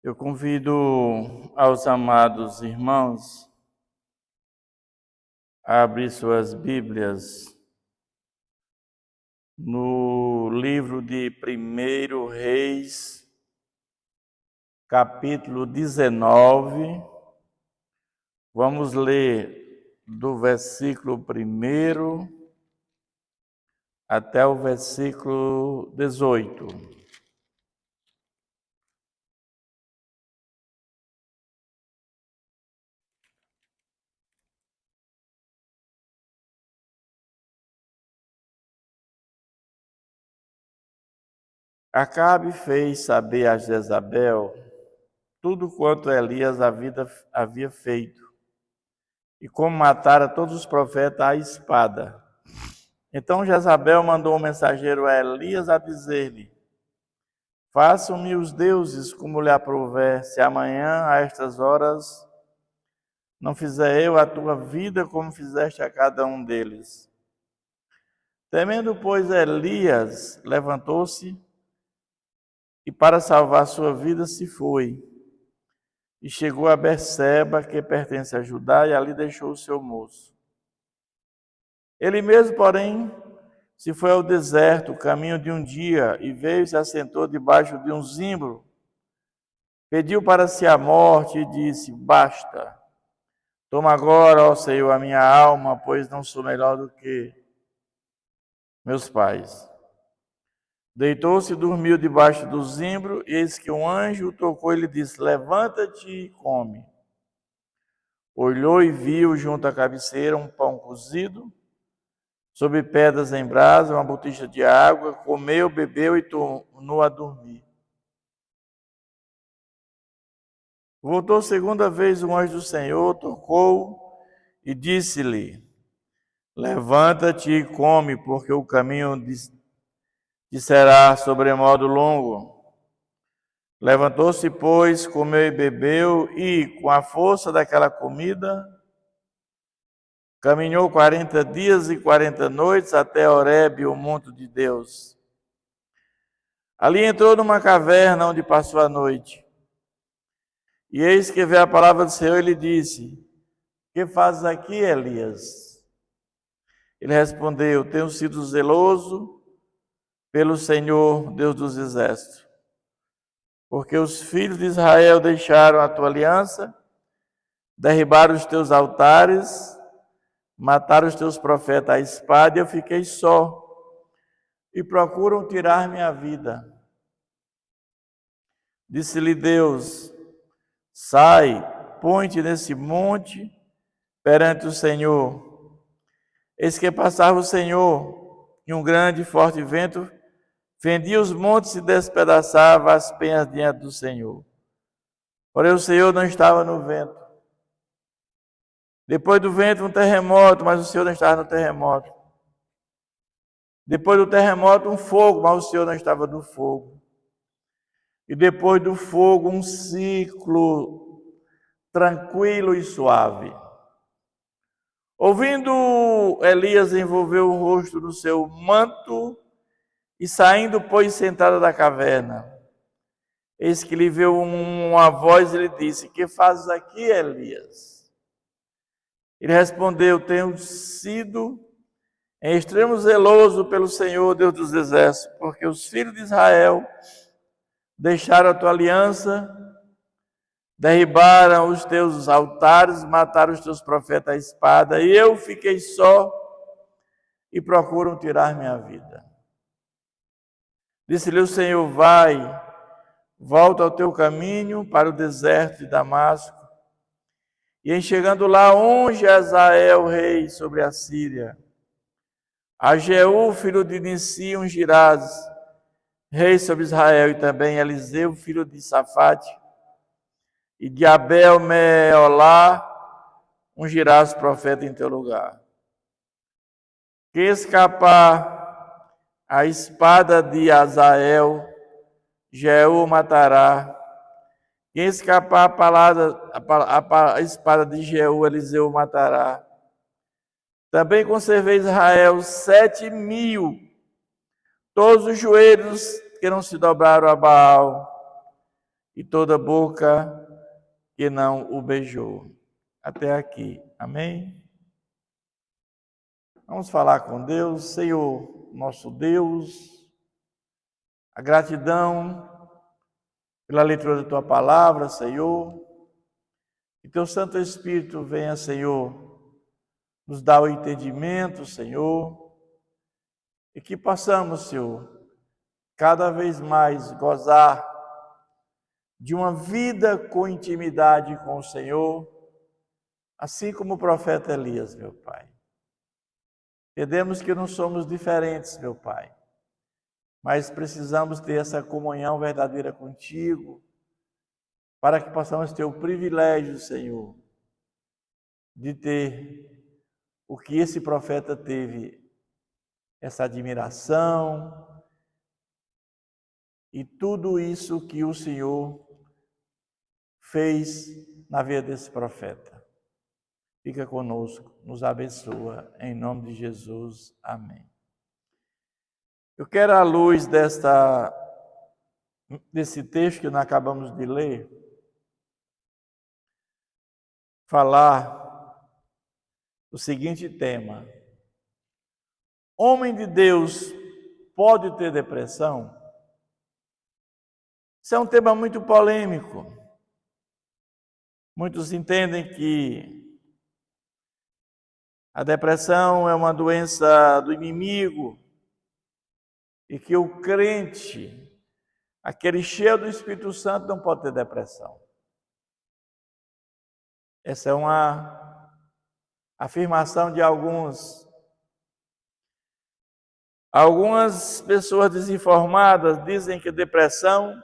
Eu convido aos amados irmãos a abrir suas Bíblias no livro de 1 Reis, capítulo 19. Vamos ler do versículo 1 até o versículo 18. Acabe fez saber a Jezabel tudo quanto Elias havia feito, e como matara todos os profetas à espada. Então Jezabel mandou um mensageiro a Elias a dizer-lhe: façam-me os deuses como lhe aprouver, se amanhã a estas horas não fizer eu a tua vida como fizeste a cada um deles. Temendo, pois, Elias levantou-se e para salvar sua vida se foi. E chegou a Berseba, que pertence a Judá, e ali deixou o seu moço. Ele mesmo, porém, se foi ao deserto, caminho de um dia, e veio e se assentou debaixo de um zimbro. Pediu para si a morte e disse: basta, toma agora, ó Senhor, a minha alma, pois não sou melhor do que meus pais. Deitou-se e dormiu debaixo do zimbro, e eis que um anjo o tocou e lhe disse: levanta-te e come. Olhou e viu junto à cabeceira um pão cozido, sobre pedras em brasa, uma botija de água, comeu, bebeu e tornou a dormir. Voltou segunda vez o anjo do Senhor, tocou e disse-lhe: levanta-te e come, porque o caminho te será sobremodo longo. Levantou-se, pois, comeu e bebeu, e, com a força daquela comida, caminhou 40 dias e 40 noites até Horebe, o monte de Deus. Ali entrou numa caverna onde passou a noite. E eis que veio a palavra do Senhor e lhe disse: que fazes aqui, Elias? Ele respondeu: tenho sido zeloso pelo Senhor, Deus dos exércitos, porque os filhos de Israel deixaram a tua aliança, derribaram os teus altares, mataram os teus profetas à espada, e eu fiquei só, e procuram tirar minha vida. Disse-lhe Deus: sai, põe-te nesse monte perante o Senhor. Eis que passava o Senhor, e um grande e forte vento fendia os montes e despedaçava as penhas diante do Senhor. Porém o Senhor não estava no vento. Depois do vento um terremoto, mas o Senhor não estava no terremoto. Depois do terremoto um fogo, mas o Senhor não estava no fogo. E depois do fogo um ciclo tranquilo e suave. Ouvindo, Elias envolveu o rosto no seu manto e saindo, pôs sentada da caverna. Eis que lhe veio uma voz e lhe disse: que fazes aqui, Elias? Ele respondeu: tenho sido em extremo zeloso pelo Senhor, Deus dos exércitos, porque os filhos de Israel deixaram a tua aliança, derribaram os teus altares, mataram os teus profetas à espada, e eu fiquei só e procuram tirar minha vida. Disse-lhe o Senhor: vai, volta ao teu caminho para o deserto de Damasco, e em chegando lá, unge Azael, rei sobre a Síria. A Jeú, filho de Nissi, ungirás, rei sobre Israel, e também Eliseu, filho de Safate, e de Abel Meolá, ungirás profeta em teu lugar. Que escapar a espada de Azael, Jeú matará. Quem escapar a espada de Jeú, Eliseu matará. Também conservei Israel 7.000, todos os joelhos que não se dobraram a Baal, e toda boca que não o beijou. Até aqui. Amém? Vamos falar com Deus. Senhor, nosso Deus, a gratidão pela leitura da Tua palavra, Senhor. Que Teu Santo Espírito venha, Senhor, nos dar o entendimento, Senhor, e que possamos, Senhor, cada vez mais gozar de uma vida com intimidade com o Senhor, assim como o profeta Elias, meu Pai. Entendemos que não somos diferentes, meu Pai, mas precisamos ter essa comunhão verdadeira contigo, para que possamos ter o privilégio, Senhor, de ter o que esse profeta teve, essa admiração e tudo isso que o Senhor fez na vida desse profeta. Fica conosco, nos abençoa, em nome de Jesus. Amém. Eu quero, à luz desse texto que nós acabamos de ler, falar o seguinte tema: homem de Deus pode ter depressão? Isso é um tema muito polêmico. Muitos entendem que a depressão é uma doença do inimigo e que o crente, aquele cheio do Espírito Santo, não pode ter depressão. Essa é uma afirmação de algumas pessoas desinformadas dizem que depressão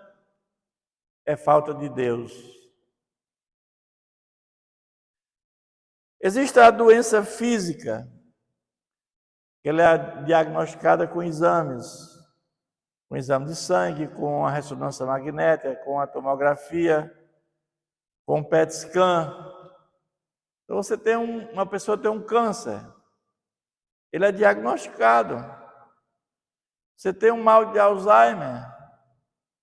é falta de Deus. Existe a doença física, que ela é diagnosticada com exame de sangue, com a ressonância magnética, com a tomografia, com o PET scan. Então você tem uma pessoa tem um câncer, ele é diagnosticado. Você tem um mal de Alzheimer,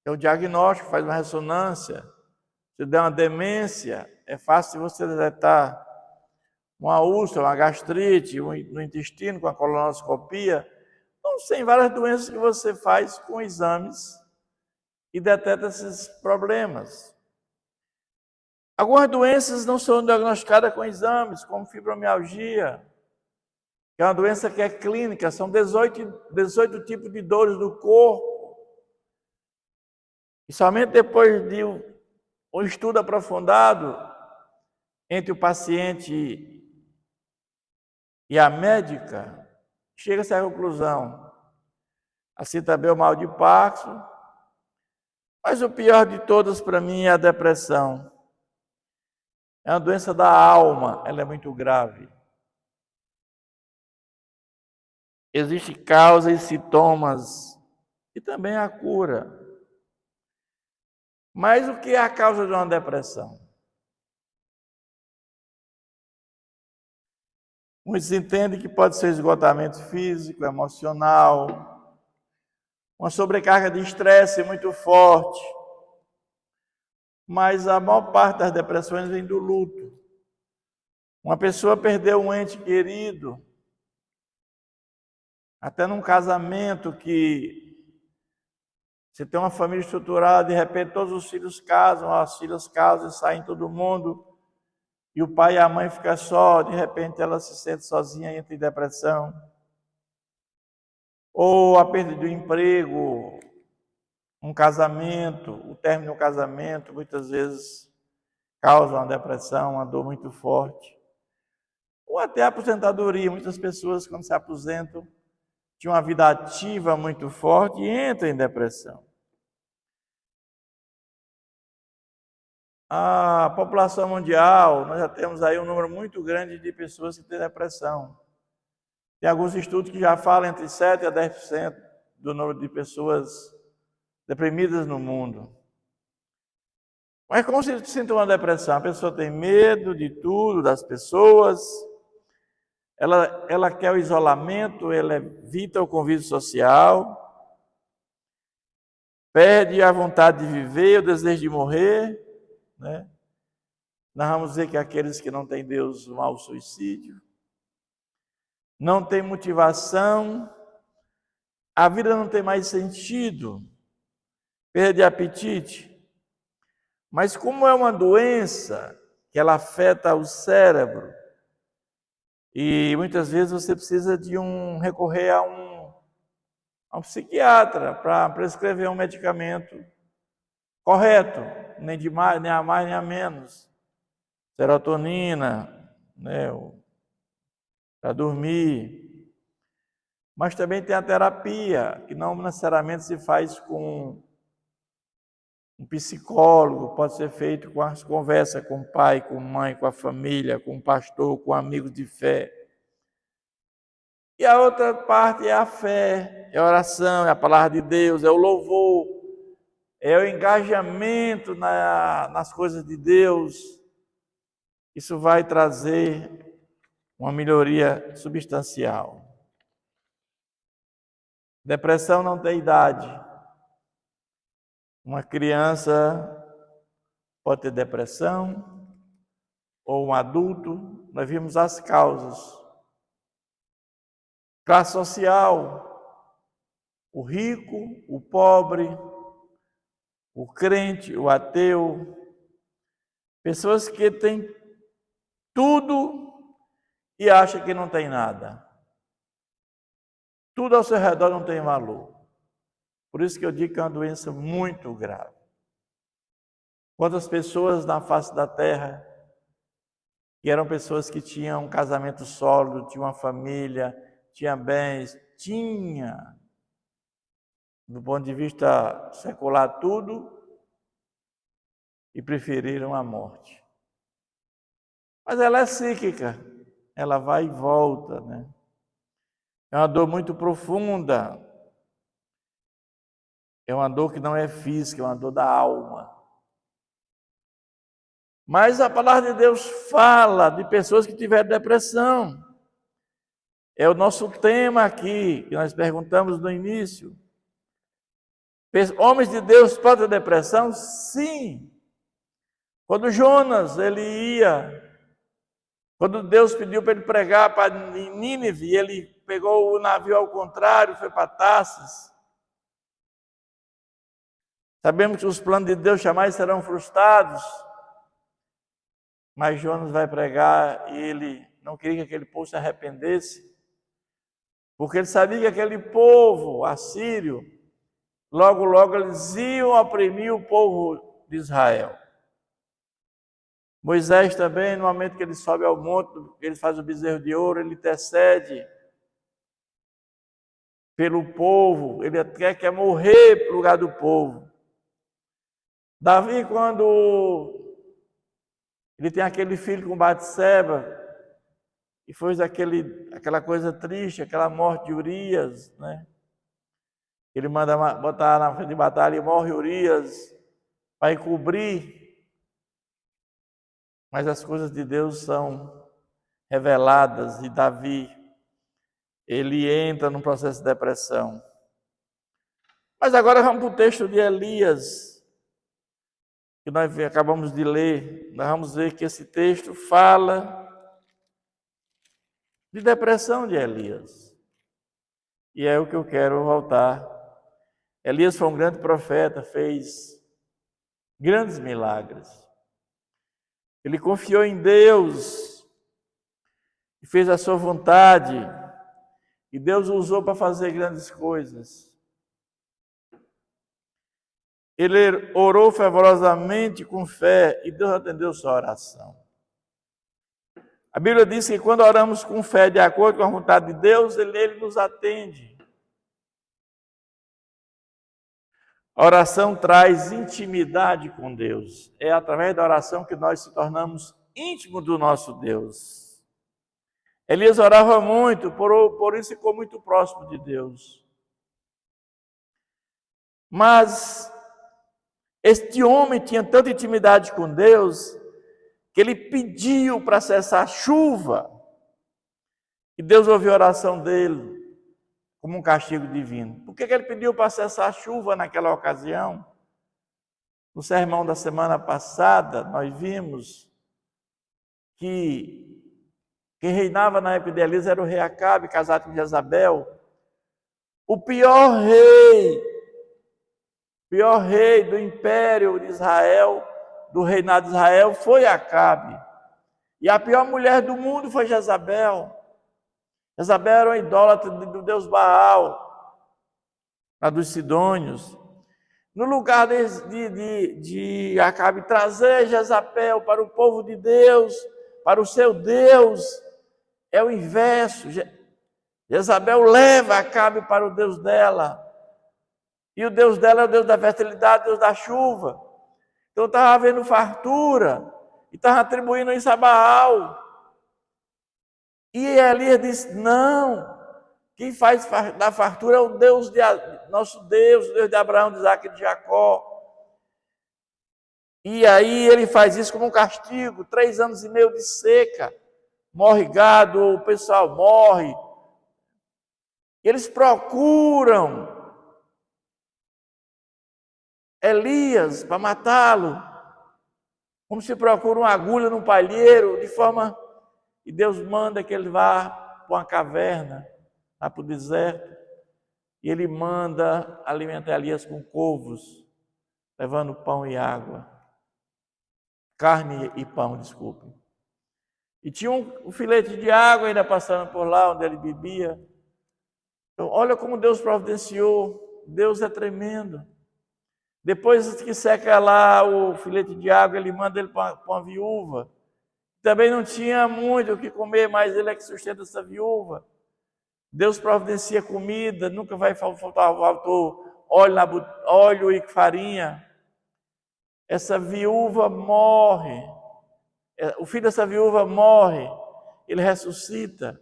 é o diagnóstico, faz uma ressonância. Você tem uma demência, é fácil você detectar uma úlcera, uma gastrite no intestino com a colonoscopia. Então, tem várias doenças que você faz com exames e detecta esses problemas. Algumas doenças não são diagnosticadas com exames, como fibromialgia, que é uma doença que é clínica, são 18 tipos de dores do corpo. E somente depois de um estudo aprofundado entre o paciente e a médica, chega-se à conclusão. Assim também o mal de Parkinson, mas o pior de todas para mim é a depressão. É uma doença da alma, ela é muito grave. Existem causas e sintomas e também a cura. Mas o que é a causa de uma depressão? Muitos entendem que pode ser esgotamento físico, emocional, uma sobrecarga de estresse muito forte. Mas a maior parte das depressões vem do luto. Uma pessoa perdeu um ente querido, até num casamento que você tem uma família estruturada, de repente todos os filhos casam, as filhas casam e saem todo mundo, e o pai e a mãe ficam só, de repente ela se sente sozinha e entra em depressão. Ou a perda do emprego, um casamento, o término do casamento, muitas vezes causa uma depressão, uma dor muito forte. Ou até a aposentadoria, muitas pessoas quando se aposentam, tinham uma vida ativa muito forte e entram em depressão. A população mundial, nós já temos aí um número muito grande de pessoas que têm depressão. Tem alguns estudos que já falam entre 7% a 10% do número de pessoas deprimidas no mundo. Mas como se sente uma depressão? A pessoa tem medo de tudo, das pessoas, ela quer o isolamento, ela evita o convívio social. perde a vontade de viver, o desejo de morrer, né? Nós vamos dizer que aqueles que não têm Deus vão ao suicídio, não tem motivação, a vida não tem mais sentido, perde apetite. Mas como é uma doença que ela afeta o cérebro, e muitas vezes você precisa de recorrer a um psiquiatra para prescrever um medicamento correto, nem de mais, nem a mais, nem a menos. Serotonina, né, para dormir. Mas também tem a terapia, que não necessariamente se faz com um psicólogo, pode ser feito com as conversas com o pai, com a mãe, com a família, com o pastor, com amigos de fé. E a outra parte é a fé, é a oração, é a palavra de Deus, é o louvor, é o engajamento nas coisas de Deus. Isso vai trazer uma melhoria substancial. Depressão não tem idade. Uma criança pode ter depressão, ou um adulto. Nós vimos as causas. Classe social, o rico, o pobre, o crente, o ateu. Pessoas que têm tudo e acham que não tem nada. Tudo ao seu redor não tem valor. Por isso que eu digo que é uma doença muito grave. Quantas pessoas na face da terra, que eram pessoas que tinham um casamento sólido, tinham uma família, tinha bens, do ponto de vista secular, tudo, e preferiram a morte. Mas ela é psíquica, ela vai e volta, né? É uma dor muito profunda, é uma dor que não é física, é uma dor da alma. Mas a palavra de Deus fala de pessoas que tiveram depressão. É o nosso tema aqui, que nós perguntamos no início. Homens de Deus podem ter depressão? Sim. Quando Jonas, quando Deus pediu para ele pregar para Nínive, ele pegou o navio ao contrário, foi para Tarsis. Sabemos que os planos de Deus jamais serão frustrados. Mas Jonas vai pregar e ele não queria que aquele povo se arrependesse, porque ele sabia que aquele povo assírio, logo eles iam oprimir o povo de Israel. Moisés também, no momento que ele sobe ao monte, ele faz o bezerro de ouro, ele intercede pelo povo, ele quer morrer no lugar do povo. Davi, quando ele tem aquele filho com Batseba, e foi aquela coisa triste, aquela morte de Urias, né? Ele manda botar na frente de batalha e morre Urias para encobrir. Mas as coisas de Deus são reveladas, e Davi, ele entra num processo de depressão. Mas agora vamos para o texto de Elias, que nós acabamos de ler. Nós vamos ver que esse texto fala de depressão de Elias. E é o que eu quero voltar. Elias foi um grande profeta, fez grandes milagres. Ele confiou em Deus e fez a sua vontade. E Deus o usou para fazer grandes coisas. Ele orou fervorosamente com fé e Deus atendeu sua oração. A Bíblia diz que quando oramos com fé, de acordo com a vontade de Deus, Ele nos atende. A oração traz intimidade com Deus. É através da oração que nós se tornamos íntimos do nosso Deus. Elias orava muito, por isso ficou muito próximo de Deus. Mas este homem tinha tanta intimidade com Deus que ele pediu para cessar a chuva. E Deus ouviu a oração dele. como um castigo divino. Por que ele pediu para cessar a chuva naquela ocasião? No sermão da semana passada, nós vimos que quem reinava na época de Elias era o rei Acabe, casado com Jezabel. O pior rei do império de Israel, do reinado de Israel, foi Acabe. E a pior mulher do mundo foi Jezabel. Jezabel era uma idólatra do deus Baal, a dos Sidônios. No lugar de Acabe trazer Jezabel para o povo de Deus, para o seu Deus, é o inverso. Jezabel leva Acabe para o Deus dela. E o Deus dela é o Deus da fertilidade, o Deus da chuva. Então estava havendo fartura e estava atribuindo isso a Baal. E Elias disse: não, quem faz da fartura é o Deus nosso Deus, o Deus de Abraão, de Isaac e de Jacó. E aí ele faz isso como um castigo, 3 anos e meio de seca. Morre gado, o pessoal morre. E eles procuram Elias para matá-lo, como se procura uma agulha num palheiro, de forma... E Deus manda que ele vá para uma caverna, lá para o deserto, e ele manda alimentar Elias com corvos, levando pão e água. Carne e pão, desculpe. E tinha um filete de água ainda passando por lá, onde ele bebia. Então, olha como Deus providenciou. Deus é tremendo. Depois que seca lá o filete de água, ele manda ele para uma viúva. Também não tinha muito o que comer, mas ele é que sustenta essa viúva. Deus providencia comida, nunca vai faltar óleo e farinha. Essa viúva morre. O filho dessa viúva morre. Ele ressuscita.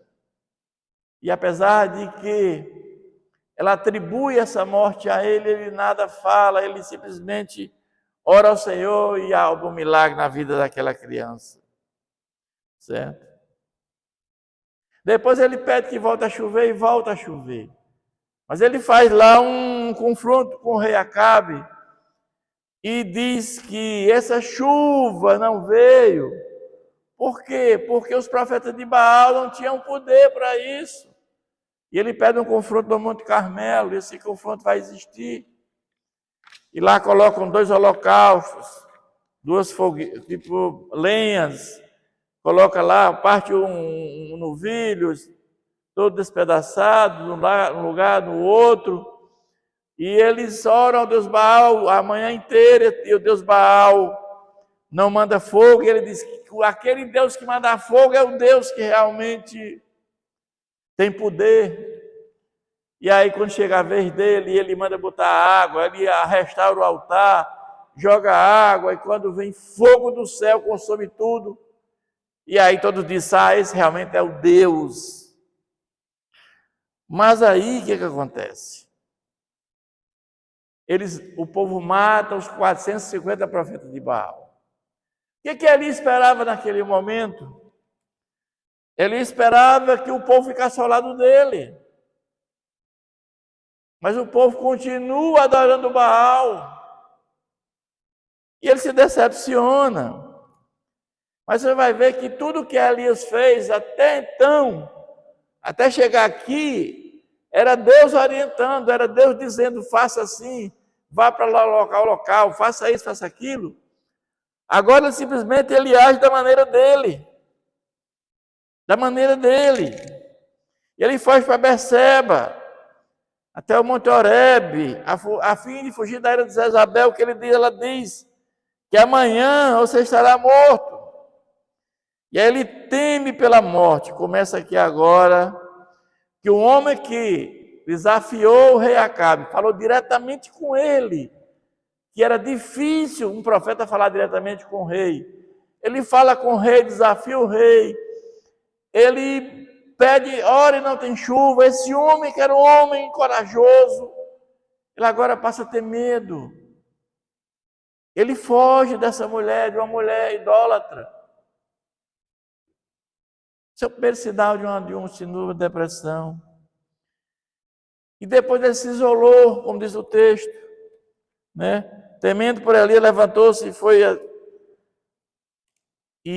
E apesar de que ela atribui essa morte a ele, ele nada fala, ele simplesmente ora ao Senhor e há um milagre na vida daquela criança. Certo? Depois ele pede que volte a chover e volta a chover. Mas ele faz lá um confronto com o rei Acabe e diz que essa chuva não veio. Por quê? Porque os profetas de Baal não tinham poder para isso. E ele pede um confronto no Monte Carmelo, e esse confronto vai existir. E lá colocam 2 holocaustos, 2 tipo lenhas, coloca lá, parte um novilho, todo despedaçado, num lugar, no outro, e eles oram ao Deus Baal a manhã inteira, e o Deus Baal não manda fogo, e ele diz que aquele Deus que manda fogo é o Deus que realmente tem poder. E aí quando chega a vez dele, ele manda botar água, ele restaura o altar, joga água, e quando vem fogo do céu, consome tudo. E aí todos dizem, esse realmente é o Deus. Mas aí o que acontece? O povo mata os 450 profetas de Baal. O que ele esperava naquele momento? Ele esperava que o povo ficasse ao lado dele. Mas o povo continua adorando Baal. E ele se decepciona. Mas você vai ver que tudo que Elias fez até então, até chegar aqui, era Deus orientando, era Deus dizendo, faça assim, vá para lá o local, faça isso, faça aquilo. Agora simplesmente ele age da maneira dele. Da maneira dele. E ele foge para Berseba, até o Monte Horebe, a fim de fugir da ira de Jezabel, que ela diz que amanhã você estará morto. E aí ele teme pela morte. Começa aqui agora que o homem que desafiou o rei Acabe, falou diretamente com ele, que era difícil um profeta falar diretamente com o rei. Ele fala com o rei, desafia o rei. Ele pede, ora e não tem chuva. Esse homem que era um homem corajoso, ele agora passa a ter medo. Ele foge dessa mulher, de uma mulher idólatra. Esse é o primeiro sinal de um sinal de depressão. E depois ele se isolou, como diz o texto, né? Temendo por Elias, levantou-se e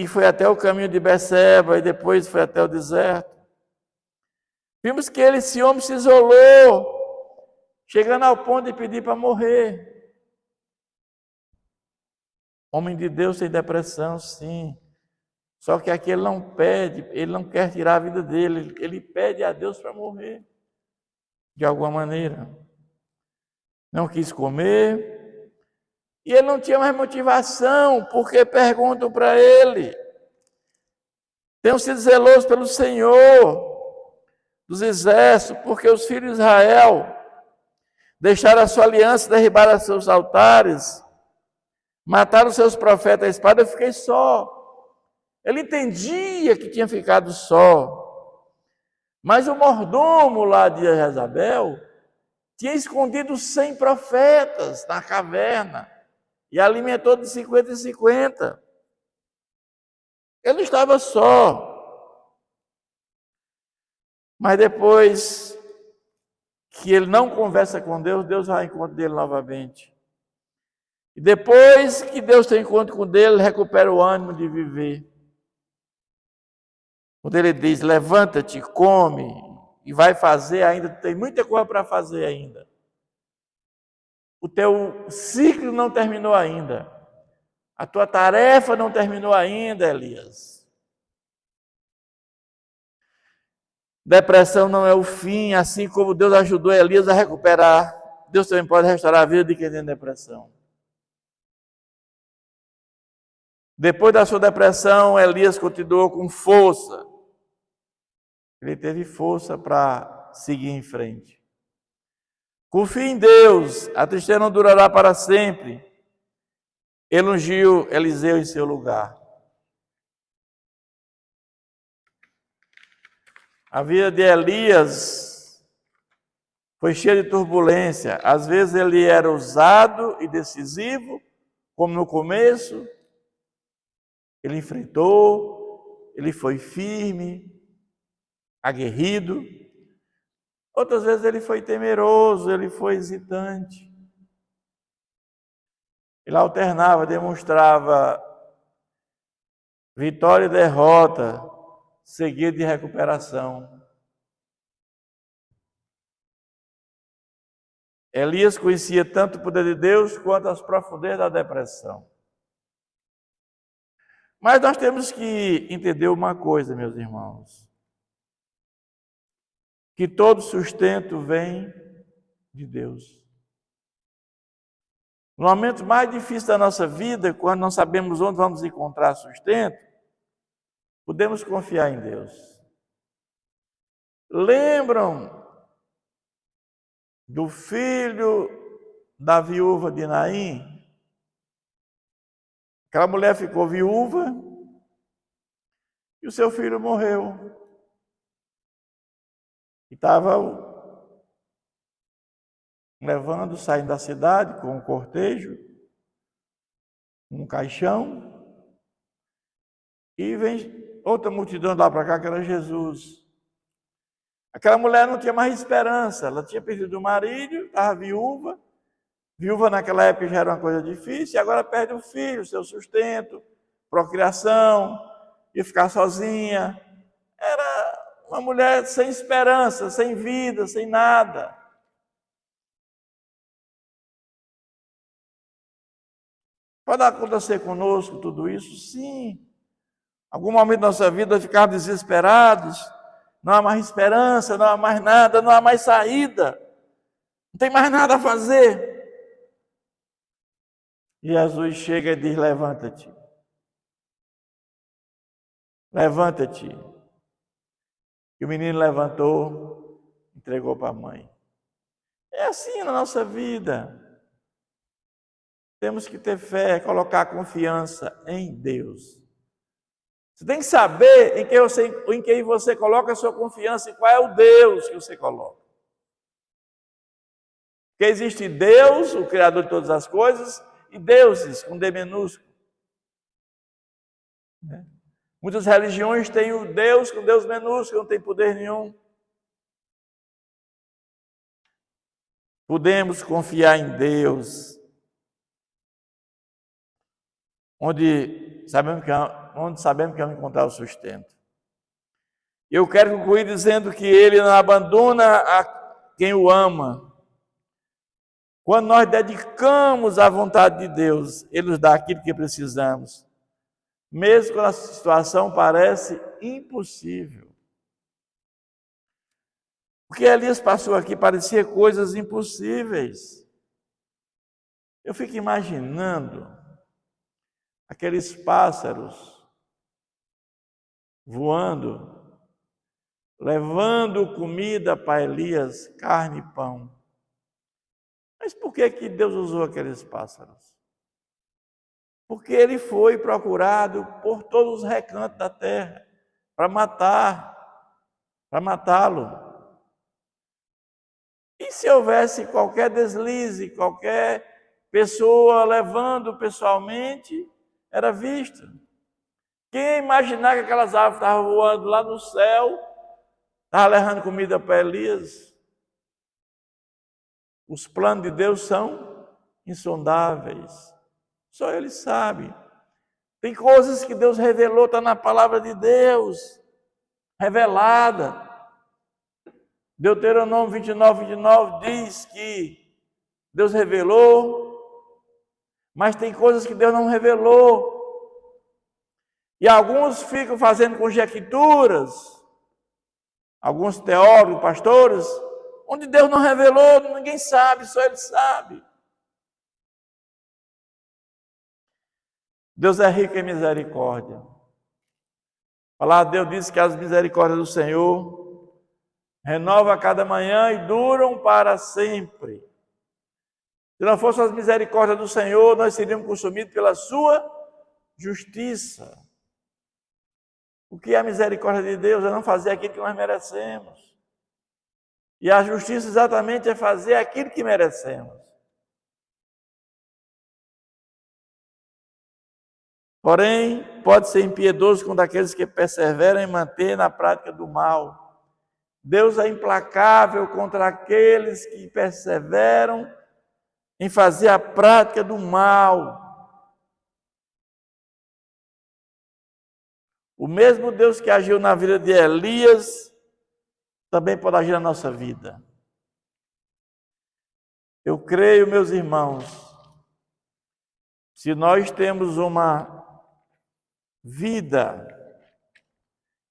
foi até o caminho de Beceba, e depois foi até o deserto. Vimos que esse homem se isolou, chegando ao ponto de pedir para morrer. Homem de Deus tem depressão, sim. Só que aqui ele não pede, ele não quer tirar a vida dele, ele pede a Deus para morrer, de alguma maneira. Não quis comer, e ele não tinha mais motivação, porque perguntam para ele: tenham sido zelosos pelo Senhor dos exércitos, porque os filhos de Israel deixaram a sua aliança, derribaram seus altares, mataram seus profetas à espada. Eu fiquei só. Ele entendia que tinha ficado só, mas o mordomo lá de Jezabel tinha escondido 100 profetas na caverna e alimentou de 50 em 50. Ele estava só, mas depois que ele não conversa com Deus, Deus vai ao encontro dele novamente. E depois que Deus tem encontro com ele, ele recupera o ânimo de viver. Quando ele diz: levanta-te, come, e vai fazer ainda, tem muita coisa para fazer ainda. O teu ciclo não terminou ainda. A tua tarefa não terminou ainda, Elias. Depressão não é o fim, assim como Deus ajudou Elias a recuperar. Deus também pode restaurar a vida de quem tem depressão. Depois da sua depressão, Elias continuou com força. Ele teve força para seguir em frente. Confie em Deus, a tristeza não durará para sempre. Ele ungiu Eliseu em seu lugar. A vida de Elias foi cheia de turbulência. Às vezes ele era ousado e decisivo, como no começo. Ele enfrentou, ele foi firme, aguerrido. Outras vezes ele foi temeroso, ele foi hesitante. Ele alternava, demonstrava vitória e derrota, seguida de recuperação. Elias conhecia tanto o poder de Deus quanto as profundezas da depressão. Mas nós temos que entender uma coisa, meus irmãos, que todo sustento vem de Deus. No momento mais difícil da nossa vida, quando não sabemos onde vamos encontrar sustento, podemos confiar em Deus. Lembram do filho da viúva de Naim? Aquela mulher ficou viúva e o seu filho morreu. E estava saindo da cidade com um cortejo, um caixão, e vem outra multidão lá para cá, que era Jesus. Aquela mulher não tinha mais esperança, ela tinha perdido o marido, estava viúva. Viúva naquela época já era uma coisa difícil, e agora perde o filho, seu sustento, procriação, ia ficar sozinha. Era uma mulher sem esperança, sem vida, sem nada. Pode acontecer conosco tudo isso? Sim. Algum momento da nossa vida ficarmos desesperados, não há mais esperança, não há mais nada, não há mais saída, não tem mais nada a fazer. E Jesus chega e diz: levanta-te. Levanta-te. E o menino levantou, entregou para a mãe. É assim na nossa vida. Temos que ter fé, colocar confiança em Deus. Você tem que saber em quem você coloca a sua confiança e qual é o Deus que você coloca. Porque existe Deus, o Criador de todas as coisas, e deuses com D minúsculo. Muitas religiões têm o Deus com Deus minúsculo, não tem poder nenhum. Podemos confiar em Deus, onde sabemos que vamos encontrar o sustento. Eu quero concluir dizendo que Ele não abandona a quem o ama. Quando nós dedicamos à vontade de Deus, Ele nos dá aquilo que precisamos, mesmo quando a situação parece impossível. O que Elias passou aqui parecia coisas impossíveis. Eu fico imaginando aqueles pássaros voando, levando comida para Elias, carne e pão. Mas por que Deus usou aqueles pássaros? Porque ele foi procurado por todos os recantos da terra para matá-lo. E se houvesse qualquer deslize, qualquer pessoa levando pessoalmente, era visto. Quem ia imaginar que aquelas aves estavam voando lá no céu, estavam levando comida para Elias? Os planos de Deus são insondáveis. Só Ele sabe. Tem coisas que Deus revelou, está na palavra de Deus, revelada. Deuteronômio 29 diz que Deus revelou, mas tem coisas que Deus não revelou. E alguns ficam fazendo conjecturas, alguns teólogos, pastores, onde Deus não revelou, ninguém sabe, só Ele sabe. Deus é rico em misericórdia. A palavra de Deus diz que as misericórdias do Senhor renovam a cada manhã e duram para sempre. Se não fossem as misericórdias do Senhor, nós seríamos consumidos pela sua justiça. O que é a misericórdia de Deus? É não fazer aquilo que nós merecemos. E a justiça exatamente é fazer aquilo que merecemos. Porém, pode ser impiedoso contra aqueles que perseveram em manter na prática do mal. Deus é implacável contra aqueles que perseveram em fazer a prática do mal. O mesmo Deus que agiu na vida de Elias, também pode agir na nossa vida. Eu creio, meus irmãos, se nós temos uma vida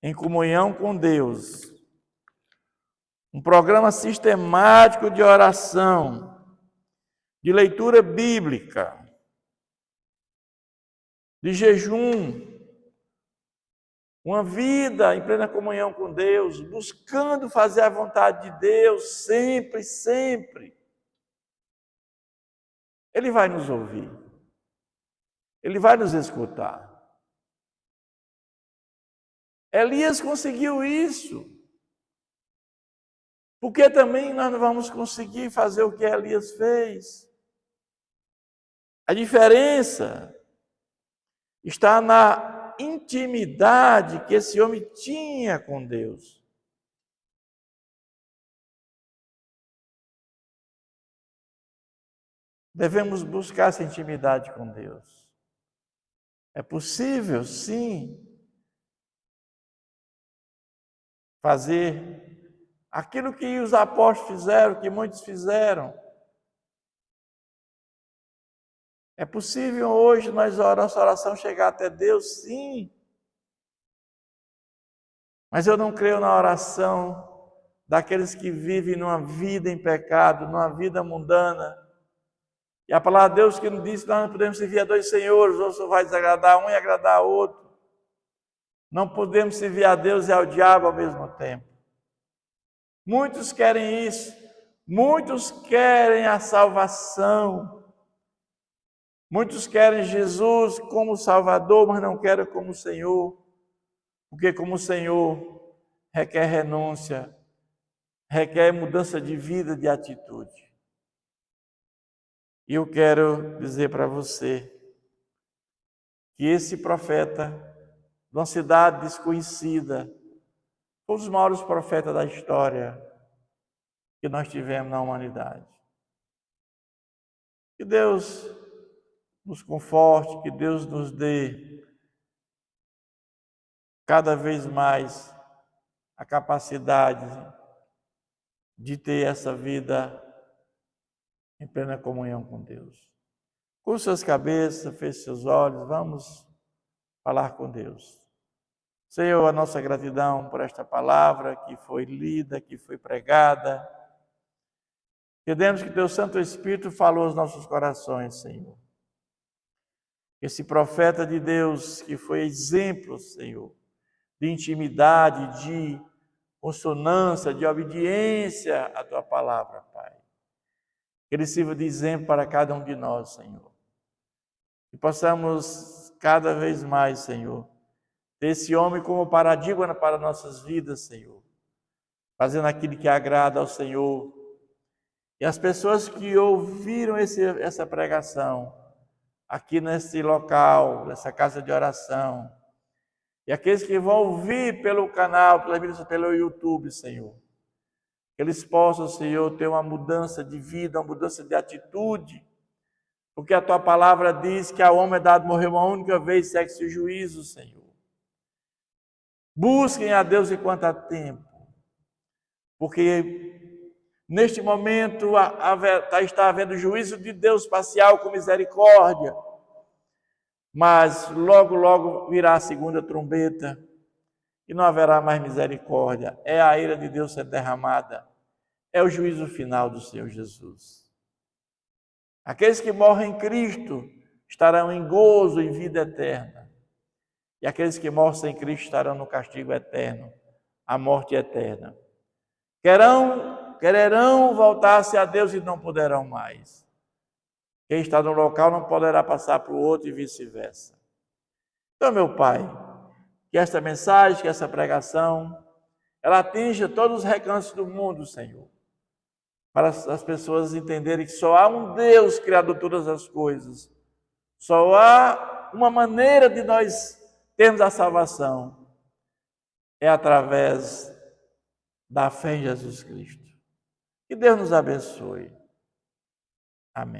em comunhão com Deus, um programa sistemático de oração, de leitura bíblica, de jejum, uma vida em plena comunhão com Deus, buscando fazer a vontade de Deus sempre, sempre. Ele vai nos ouvir. Ele vai nos escutar. Elias conseguiu isso. Por que também nós não vamos conseguir fazer o que Elias fez? A diferença está na intimidade que esse homem tinha com Deus. Devemos buscar essa intimidade com Deus. É possível, sim, fazer aquilo que os apóstolos fizeram, que muitos fizeram. É possível hoje nossa oração chegar até Deus? Sim. Mas eu não creio na oração daqueles que vivem numa vida em pecado, numa vida mundana. E a palavra de Deus que nos diz que nós não podemos servir a dois senhores, ou só vai desagradar um e agradar outro. Não podemos servir a Deus e ao diabo ao mesmo tempo. Muitos querem isso, muitos querem a salvação, muitos querem Jesus como Salvador, mas não querem como Senhor, porque como Senhor requer renúncia, requer mudança de vida, de atitude. E eu quero dizer para você que esse profeta, de uma cidade desconhecida, foi um dos maiores profetas da história que nós tivemos na humanidade. Que Deus nos conforte, que Deus nos dê cada vez mais a capacidade de ter essa vida em plena comunhão com Deus. Curve suas cabeças, feche seus olhos, vamos falar com Deus. Senhor, a nossa gratidão por esta palavra que foi lida, que foi pregada. Pedimos que Teu Santo Espírito falou aos nossos corações, Senhor. Esse profeta de Deus que foi exemplo, Senhor, de intimidade, de consonância, de obediência à Tua palavra, Pai. Que ele sirva de exemplo para cada um de nós, Senhor. Que possamos cada vez mais, Senhor, ter esse homem como paradigma para nossas vidas, Senhor. Fazendo aquilo que agrada ao Senhor. E as pessoas que ouviram essa pregação aqui nesse local, nessa casa de oração, e aqueles que vão ouvir pelo canal, pelo YouTube, Senhor, que eles possam, Senhor, ter uma mudança de vida, uma mudança de atitude, porque a Tua palavra diz que ao homem é dado morrer uma única vez, segue-se o juízo, Senhor. Busquem a Deus enquanto há tempo, porque neste momento está havendo juízo de Deus parcial com misericórdia, mas logo, logo virá a segunda trombeta e não haverá mais misericórdia. É a ira de Deus sendo derramada, é o juízo final do Senhor Jesus. Aqueles que morrem em Cristo estarão em gozo, em vida eterna, e aqueles que morrem sem Cristo estarão no castigo eterno, a morte eterna. Quererão voltar-se a Deus e não poderão mais. Quem está no local não poderá passar para o outro e vice-versa. Então, meu Pai, que esta mensagem, que essa pregação, ela atinja todos os recantos do mundo, Senhor, para as pessoas entenderem que só há um Deus criador de todas as coisas, só há uma maneira de nós termos a salvação, é através da fé em Jesus Cristo. Que Deus nos abençoe. Amém.